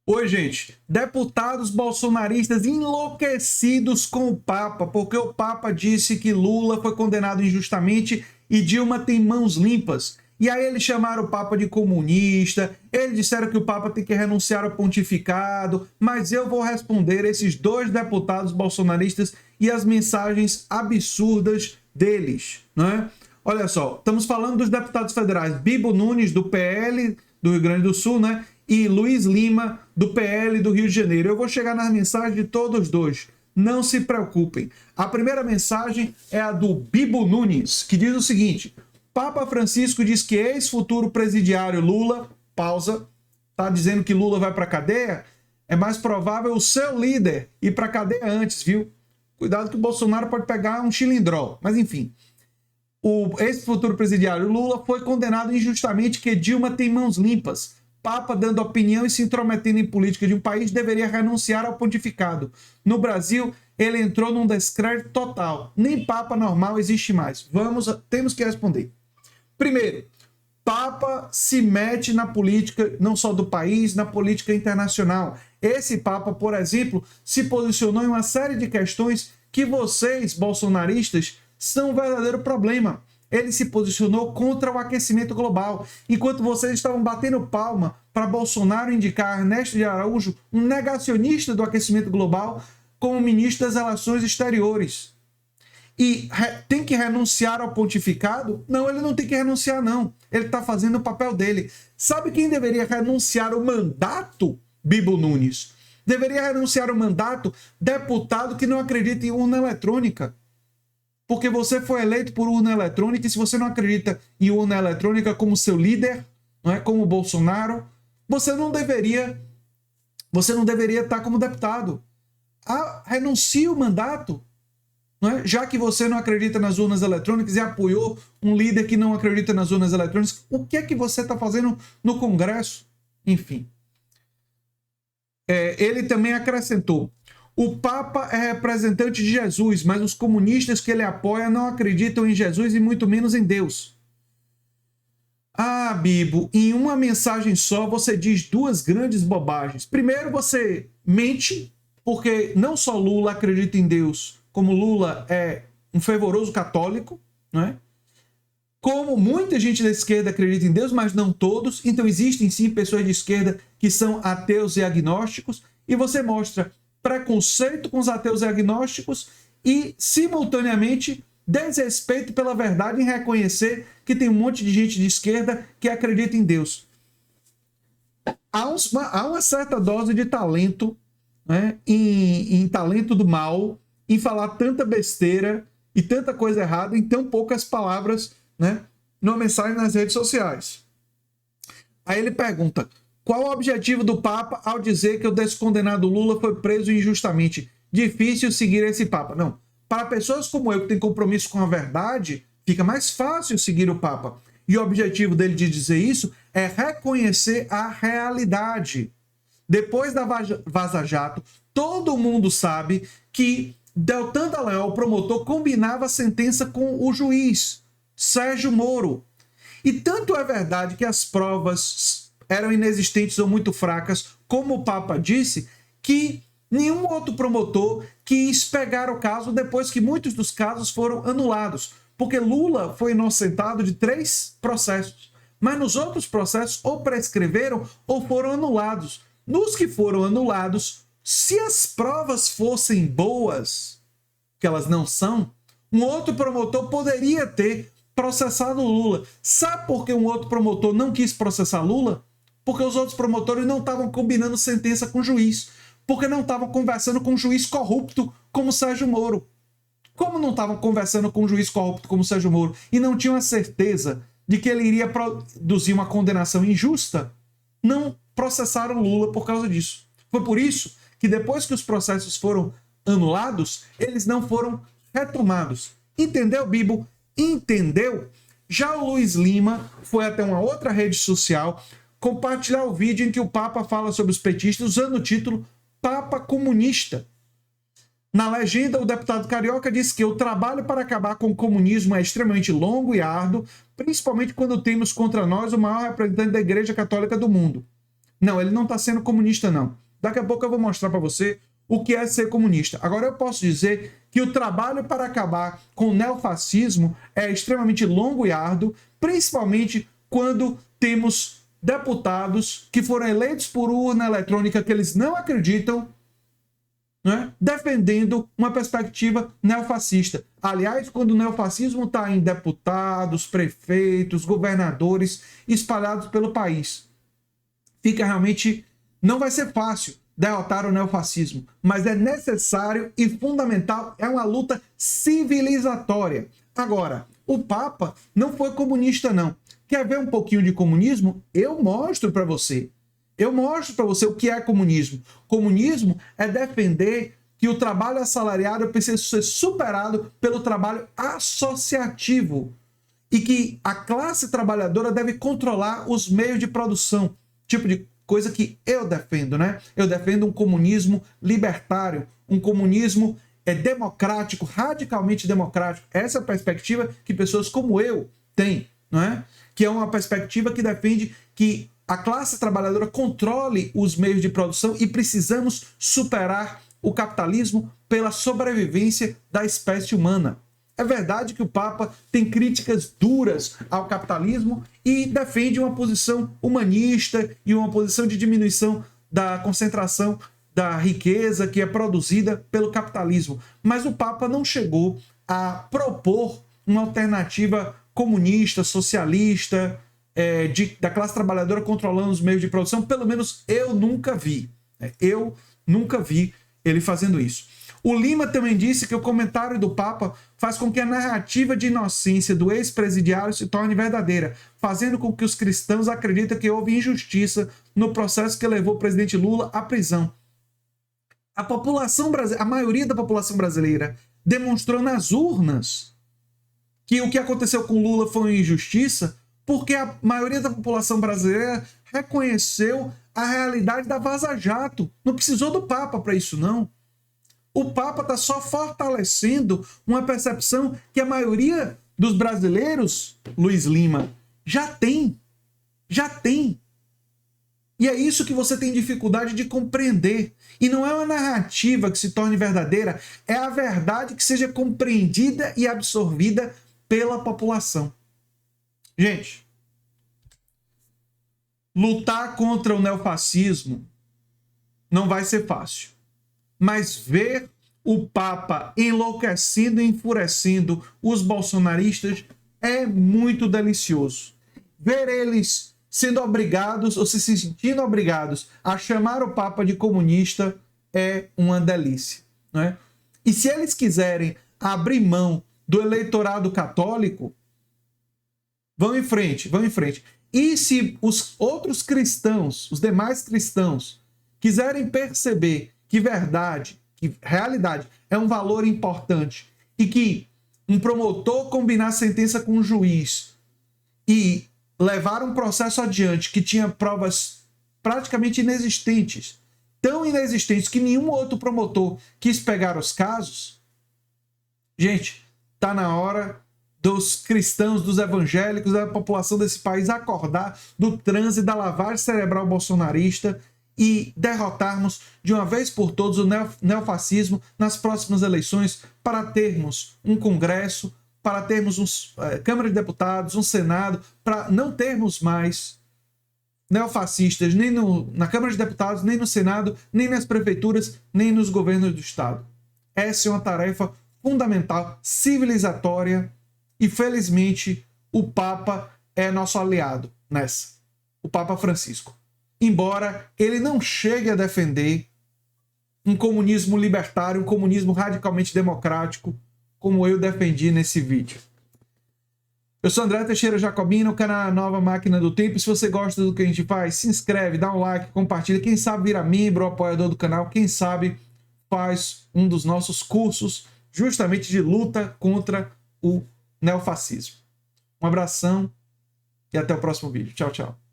Oi, gente. Deputados bolsonaristas enlouquecidos com o Papa, porque o Papa disse que Lula foi condenado injustamente e Dilma tem mãos limpas. E aí eles chamaram o Papa de comunista, eles disseram que o Papa tem que renunciar ao pontificado, mas eu vou responder esses dois deputados bolsonaristas e as mensagens absurdas deles, não é? Olha só, estamos falando dos deputados federais Bibo Nunes, do PL do Rio Grande do Sul, né? E Luiz Lima, do PL do Rio de Janeiro. Eu vou chegar nas mensagens de todos os dois. Não se preocupem. A primeira mensagem é a do Bibo Nunes, que diz o seguinte: Papa Francisco diz que ex-futuro presidiário Lula, pausa, tá dizendo que Lula vai para cadeia? É mais provável o seu líder ir para cadeia antes, viu? Cuidado que o Bolsonaro pode pegar um chilindró. Mas enfim, o ex-futuro presidiário Lula foi condenado injustamente que Dilma tem mãos limpas. Papa dando opinião e se intrometendo em política de um país deveria renunciar ao pontificado. No Brasil, ele entrou num descrédito total. Nem Papa normal existe mais. Temos que responder. Primeiro, Papa se mete na política, não só do país, na política internacional. Esse Papa, por exemplo, se posicionou em uma série de questões que vocês, bolsonaristas, são um verdadeiro problema. Ele se posicionou contra o aquecimento global, enquanto vocês estavam batendo palma para Bolsonaro indicar Ernesto de Araújo, um negacionista do aquecimento global, como ministro das Relações Exteriores. E tem que renunciar ao pontificado? Não, ele não tem que renunciar, não. Ele está fazendo o papel dele. Sabe quem deveria renunciar ao mandato? Bibo Nunes. Deveria renunciar ao mandato deputado que não acredita em urna eletrônica. Porque você foi eleito por urna eletrônica e se você não acredita em urna eletrônica como seu líder, não é, como o Bolsonaro, você não deveria estar como deputado. Renuncie o mandato. Não é? Já que você não acredita nas urnas eletrônicas e apoiou um líder que não acredita nas urnas eletrônicas, o que é que você está fazendo no Congresso? Enfim. Ele também acrescentou: o Papa é representante de Jesus, mas os comunistas que ele apoia não acreditam em Jesus e muito menos em Deus. Ah, Bibo, em uma mensagem só você diz duas grandes bobagens. Primeiro, você mente, porque não só Lula acredita em Deus, como Lula é um fervoroso católico, não é? Como muita gente da esquerda acredita em Deus, mas não todos. Então existem sim pessoas de esquerda que são ateus e agnósticos. E você mostra preconceito com os ateus e agnósticos e, simultaneamente, desrespeito pela verdade em reconhecer que tem um monte de gente de esquerda que acredita em Deus. Há uma certa dose de talento, né, em talento do mal, em falar tanta besteira e tanta coisa errada em tão poucas palavras, né, numa mensagem nas redes sociais. Aí ele pergunta: qual o objetivo do Papa ao dizer que o descondenado Lula foi preso injustamente? Difícil seguir esse Papa. Não. Para pessoas como eu que têm compromisso com a verdade, fica mais fácil seguir o Papa. E o objetivo dele de dizer isso é reconhecer a realidade. Depois da Vaza Jato, todo mundo sabe que Deltan Dallagnol, o promotor, combinava a sentença com o juiz Sérgio Moro. E tanto é verdade que as provas eram inexistentes ou muito fracas, como o Papa disse, que nenhum outro promotor quis pegar o caso depois que muitos dos casos foram anulados, porque Lula foi inocentado de 3 processos, mas nos outros processos ou prescreveram ou foram anulados. Nos que foram anulados, se as provas fossem boas, que elas não são, um outro promotor poderia ter processado Lula. Sabe por que um outro promotor não quis processar Lula? Porque os outros promotores não estavam combinando sentença com o juiz. Porque não estavam conversando com um juiz corrupto como Sérgio Moro. Como não estavam conversando com um juiz corrupto como Sérgio Moro e não tinham a certeza de que ele iria produzir uma condenação injusta, não processaram Lula por causa disso. Foi por isso que depois que os processos foram anulados, eles não foram retomados. Entendeu, Bibo? Entendeu? Já o Luiz Lima foi até uma outra rede social compartilhar o vídeo em que o Papa fala sobre os petistas usando o título Papa Comunista. Na legenda, o deputado carioca diz que o trabalho para acabar com o comunismo é extremamente longo e árduo, principalmente quando temos contra nós o maior representante da Igreja Católica do mundo. Não, ele não está sendo comunista, não. Daqui a pouco eu vou mostrar para você o que é ser comunista. Agora, eu posso dizer que o trabalho para acabar com o neofascismo é extremamente longo e árduo, principalmente quando temos deputados que foram eleitos por urna eletrônica que eles não acreditam, né, defendendo uma perspectiva neofascista. Aliás, quando o neofascismo está em deputados, prefeitos, governadores espalhados pelo país, fica realmente... Não vai ser fácil derrotar o neofascismo, mas é necessário e fundamental, é uma luta civilizatória. Agora, o Papa não foi comunista, não. Quer ver um pouquinho de comunismo? Eu mostro para você. Eu mostro para você o que é comunismo. Comunismo é defender que o trabalho assalariado precisa ser superado pelo trabalho associativo e que a classe trabalhadora deve controlar os meios de produção. Tipo de coisa que eu defendo, né? Eu defendo um comunismo libertário, um comunismo democrático, radicalmente democrático. Essa é a perspectiva que pessoas como eu têm, não é? Que é uma perspectiva que defende que a classe trabalhadora controle os meios de produção e precisamos superar o capitalismo pela sobrevivência da espécie humana. É verdade que o Papa tem críticas duras ao capitalismo e defende uma posição humanista e uma posição de diminuição da concentração da riqueza que é produzida pelo capitalismo. Mas o Papa não chegou a propor uma alternativa comunista, socialista, da classe trabalhadora controlando os meios de produção. Pelo menos eu nunca vi. Eu nunca vi ele fazendo isso. O Lima também disse que o comentário do Papa faz com que a narrativa de inocência do ex-presidiário se torne verdadeira, fazendo com que os cristãos acreditem que houve injustiça no processo que levou o presidente Lula à prisão. A maioria da população brasileira demonstrou nas urnas que o que aconteceu com Lula foi uma injustiça, porque a maioria da população brasileira reconheceu a realidade da Vaza Jato. Não precisou do Papa para isso, não. O Papa está só fortalecendo uma percepção que a maioria dos brasileiros, Luiz Lima, já tem. Já tem. E é isso que você tem dificuldade de compreender. E não é uma narrativa que se torne verdadeira, é a verdade que seja compreendida e absorvida pela população. Gente, lutar contra o neofascismo não vai ser fácil. Mas ver o Papa enlouquecendo e enfurecendo os bolsonaristas é muito delicioso. Ver eles sendo obrigados ou se sentindo obrigados a chamar o Papa de comunista é uma delícia, não é? E se eles quiserem abrir mão do eleitorado católico, vão em frente, vão em frente. E se os outros cristãos, os demais cristãos, quiserem perceber que verdade, que realidade é um valor importante e que um promotor combinar sentença com um juiz e levar um processo adiante que tinha provas praticamente inexistentes, tão inexistentes que nenhum outro promotor quis pegar os casos, gente, está na hora dos cristãos, dos evangélicos, da população desse país acordar do transe da lavagem cerebral bolsonarista e derrotarmos de uma vez por todas o neofascismo nas próximas eleições para termos um Congresso, para termos Câmara de Deputados, um Senado, para não termos mais neofascistas nem na Câmara de Deputados, nem no Senado, nem nas prefeituras, nem nos governos do Estado. Essa é uma tarefa fundamental, civilizatória, e felizmente o Papa é nosso aliado nessa, o Papa Francisco. Embora ele não chegue a defender um comunismo libertário, um comunismo radicalmente democrático, como eu defendi nesse vídeo. Eu sou André Teixeira Jacobino, o canal Nova Máquina do Tempo. Se você gosta do que a gente faz, se inscreve, dá um like, compartilha. Quem sabe vira membro ou apoiador do canal. Quem sabe faz um dos nossos cursos justamente de luta contra o neofascismo. Um abração e até o próximo vídeo. Tchau, tchau.